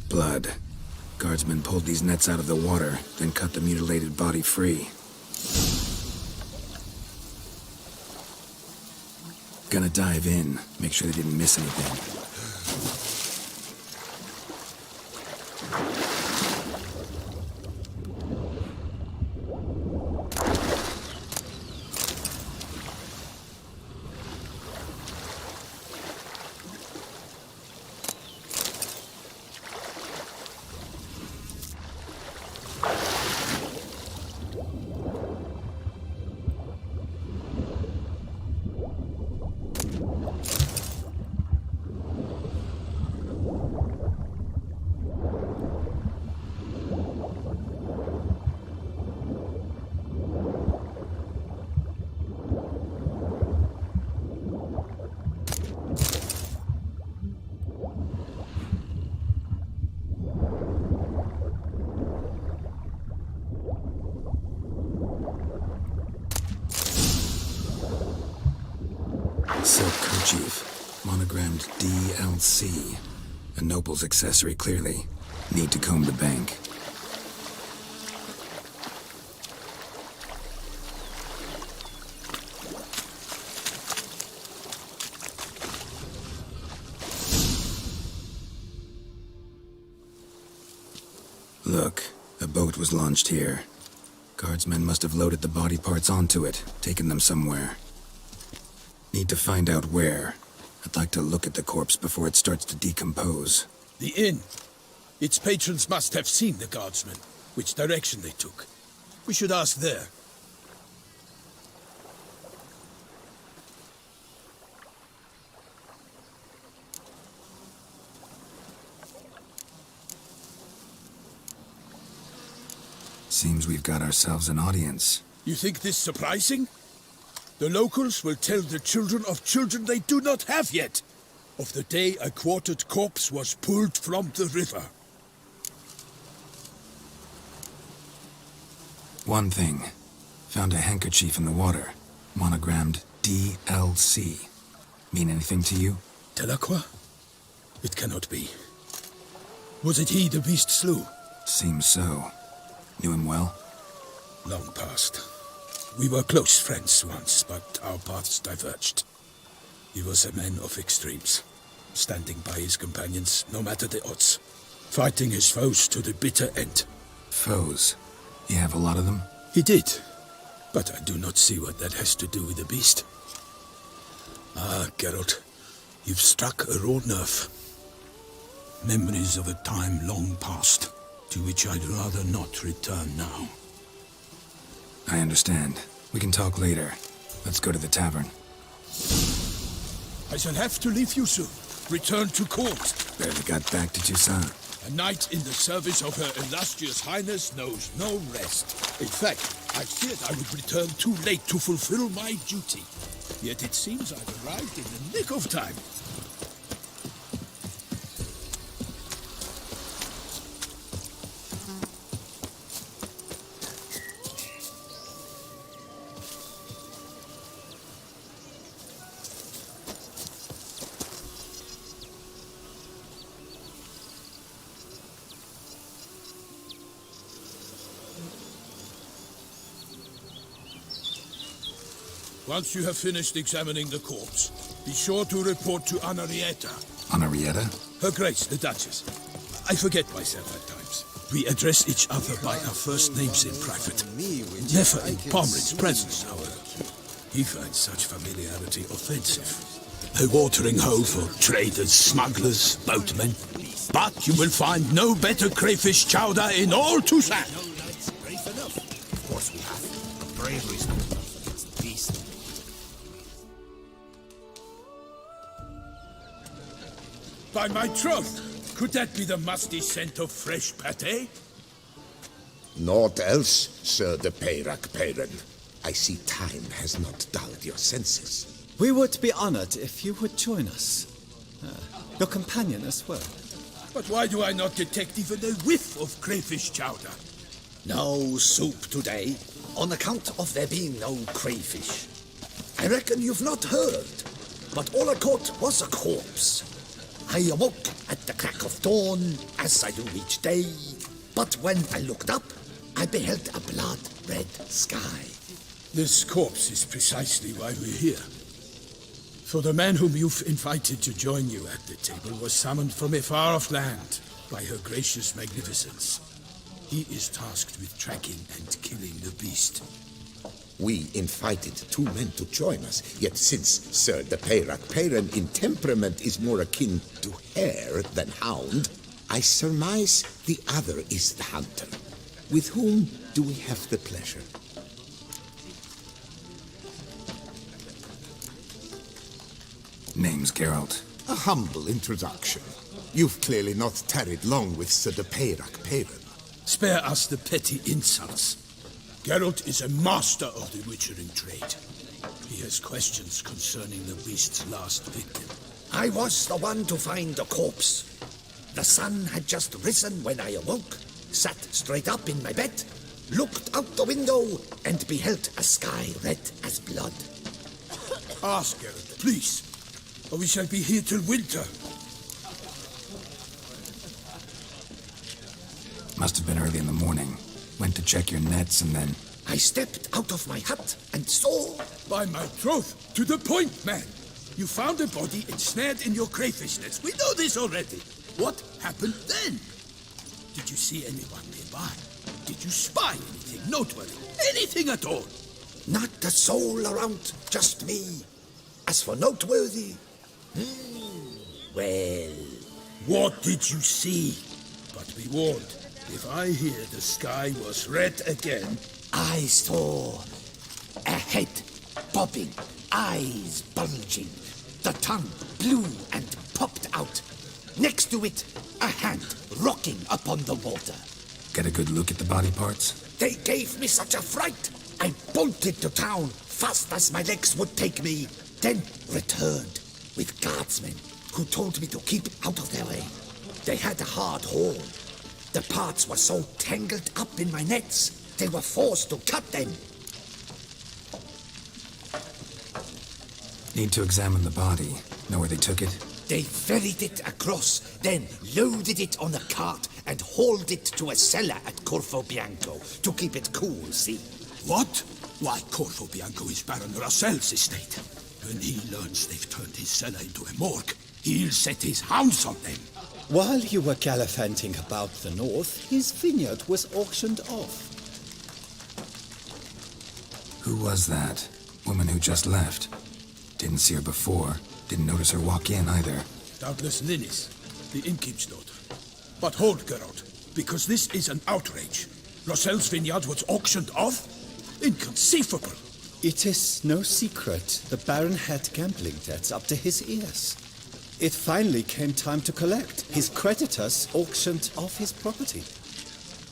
Blood. Guardsmen pulled these nets out of the water, then cut the mutilated body free. Gonna dive in, make sure they didn't miss anything. Silk kerchief, monogrammed DLC. A noble's accessory, clearly. Need to comb the bank. Look, a boat was launched here. Guardsmen must have loaded the body parts onto it, taken them somewhere. Need to find out where. I'd like to look at the corpse before it starts to decompose. The inn. Its patrons must have seen the guardsmen, which direction they took. We should ask there. Seems we've got ourselves an audience. You think this surprising? The locals will tell the children of children they do not have yet, of the day a quartered corpse was pulled from the river. One thing. Found a handkerchief in the water. Monogrammed DLC. Mean anything to you? Delacroix? It cannot be. Was it he the beast slew? Seems so. Knew him well? Long past. We were close friends once, but our paths diverged. He was a man of extremes, standing by his companions no matter the odds, fighting his foes to the bitter end. Foes? You have a lot of them? He did, but I do not see what that has to do with the beast. Ah, Geralt, you've struck a raw nerve. Memories of a time long past, to which I'd rather not return now. I understand. We can talk later. Let's go to the tavern. I shall have to leave you soon. Return to court. Barely got back to Toussaint. A knight in the service of Her Illustrious Highness knows no rest. In fact, I feared I would return too late to fulfill my duty. Yet it seems I've arrived in the nick of time. Once you have finished examining the corpse, be sure to report to Anarietta. Anarietta? Her Grace, the Duchess. I forget myself at times. We address each other by our first names in private. Never in Pomrin's presence, however. He finds such familiarity offensive. A watering hole for traders, smugglers, boatmen. But you will find no better crayfish chowder in all Toussaint. Brave enough. Of course we have. But bravery's not enough. It's the beast. By my troth, could that be the musty scent of fresh pâté? Naught else, Sir de Peyrac Peyran. I see time has not dulled your senses. We would be honored if you would join us. Your companion as well. But why do I not detect even a whiff of crayfish chowder? No soup today, on account of there being no crayfish. I reckon you've not heard, but all I caught was a corpse. I awoke at the crack of dawn, as I do each day. But when I looked up, I beheld a blood-red sky. This corpse is precisely why we're here. For the man whom you've invited to join you at the table was summoned from a far-off land by her gracious magnificence. He is tasked with tracking and killing the beast. We invited 2 men to join us, yet since Sir de Peyrac Peyran in temperament is more akin to hare than hound, I surmise the other is the hunter. With whom do we have the pleasure? Name's Geralt. A humble introduction. You've clearly not tarried long with Sir de Peyrac Peyran. Spare us the petty insults. Geralt is a master of the witchering trade. He has questions concerning the beast's last victim. I was the one to find the corpse. The sun had just risen when I awoke, sat straight up in my bed, looked out the window, and beheld a sky red as blood. Ask Geralt, please, or we shall be here till winter. Must have been early in the morning. Went to check your nets and then... I stepped out of my hut and saw... By my troth, to the point, man. You found a body ensnared in your crayfish nets. We know this already. What happened then? Did you see anyone nearby? Did you spy anything noteworthy? Anything at all? Not a soul around, just me. As for noteworthy... well... What did you see? But be warned, if I hear the sky was red again... I saw a head bobbing, eyes bulging, the tongue blue and popped out. Next to it, a hand rocking upon the water. Get a good look at the body parts? They gave me such a fright. I bolted to town fast as my legs would take me, then returned with guardsmen who told me to keep out of their way. They had a hard haul. The parts were so tangled up in my nets, they were forced to cut them. Need to examine the body. Know where they took it? They ferried it across, then loaded it on a cart and hauled it to a cellar at Corvo Bianco to keep it cool, see? What? Why, Corvo Bianco is Baron Russell's estate. When he learns they've turned his cellar into a morgue, he'll set his hounds on them. While you were gallivanting about the north, his vineyard was auctioned off. Who was that? Woman who just left. Didn't see her before. Didn't notice her walk in either. Doubtless Ninnis, the innkeep's daughter. But hold, Geralt, because this is an outrage. Russell's vineyard was auctioned off? Inconceivable. It is no secret the Baron had gambling debts up to his ears. It finally came time to collect. His creditors auctioned off his property.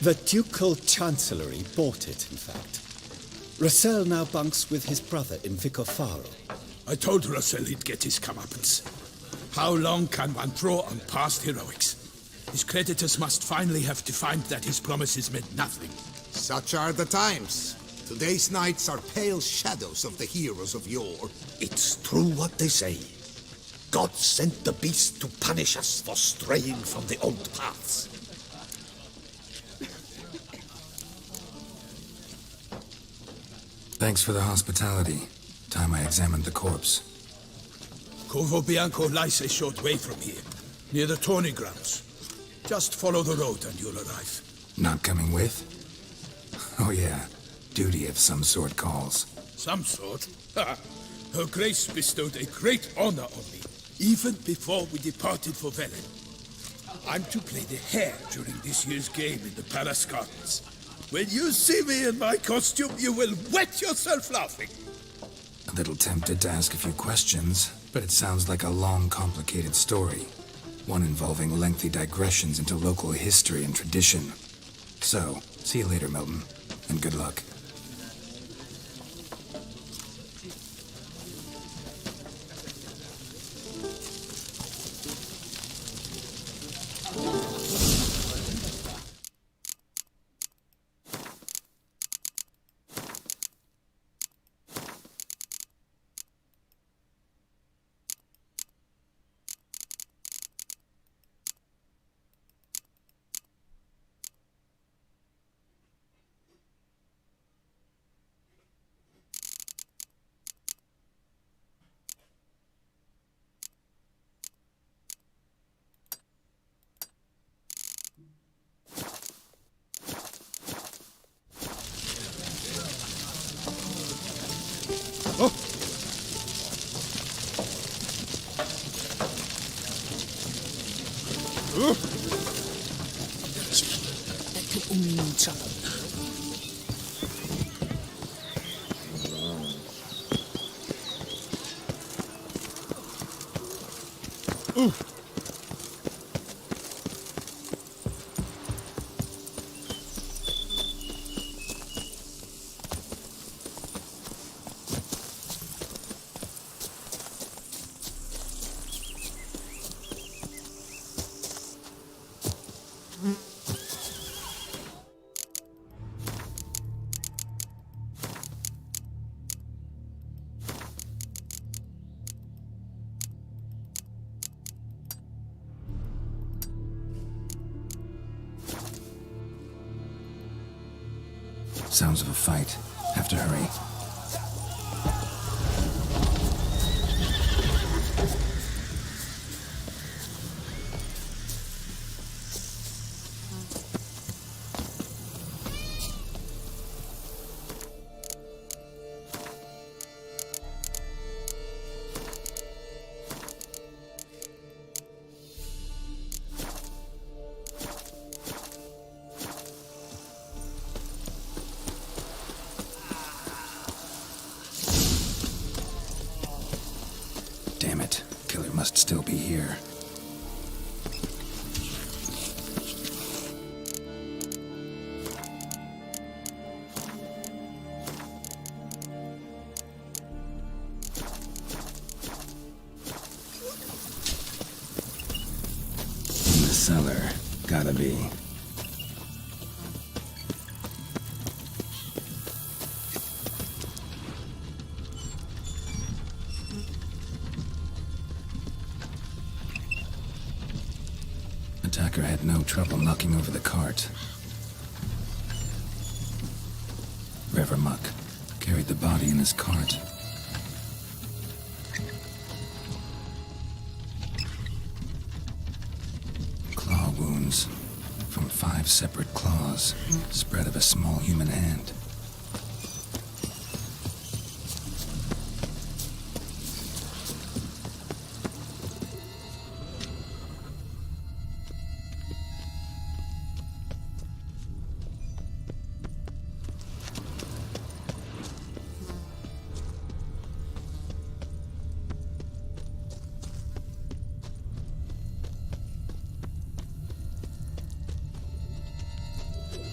The Ducal Chancellery bought it, in fact. Russell now bunks with his brother in Vicofaro. I told Russell he'd get his comeuppance. How long can one draw on past heroics? His creditors must finally have defined that his promises meant nothing. Such are the times. Today's knights are pale shadows of the heroes of yore. It's true what they say. God sent the beast to punish us for straying from the old paths. Thanks for the hospitality. Time I examined the corpse. Corvo Bianco lies a short way from here, near the tourney grounds. Just follow the road and you'll arrive. Not coming with? Oh yeah, duty of some sort calls. Some sort? Ha! Her Grace bestowed a great honor on me, even before we departed for Velen. I'm to play the hare during this year's game in the Palace Gardens. When you see me in my costume, you will wet yourself laughing. A little tempted to ask a few questions, but it sounds like a long, complicated story. One involving lengthy digressions into local history and tradition. So, see you later, Milton, and good luck. Sounds of a fight. Have to hurry. Damn it. Killer must still be here. In the cellar. Gotta be. Attacker had no trouble knocking over the cart. Revermuck carried the body in his cart. Claw wounds from 5 separate claws, spread of a small human hand.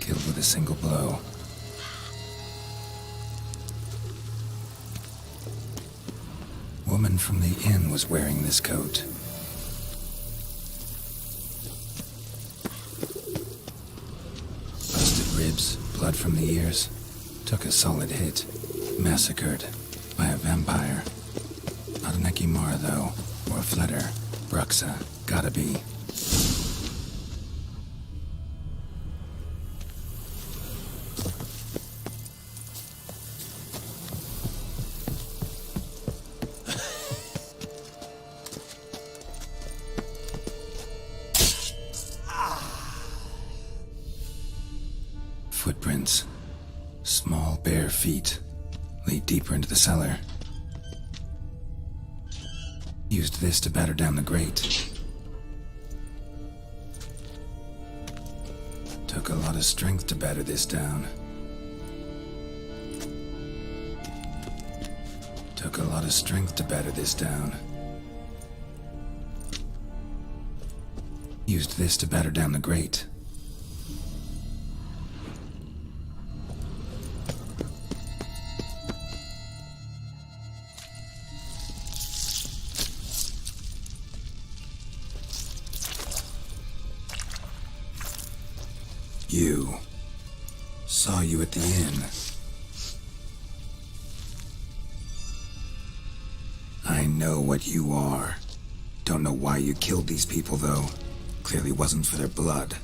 Killed with a single blow. Woman from the inn was wearing this coat. Busted ribs, blood from the ears. Took a solid hit. Massacred by a vampire. Not an Ekimar, though, or a Fletter. Bruxa. Gotta be. Footprints. Small, bare feet lead deeper into the cellar. Used this to batter down the grate. Took a lot of strength to batter this down. Took a lot of strength to batter this down. Used this to batter down the grate. You. Saw you at the inn. I know what you are. Don't know why you killed these people, though. Clearly wasn't for their blood.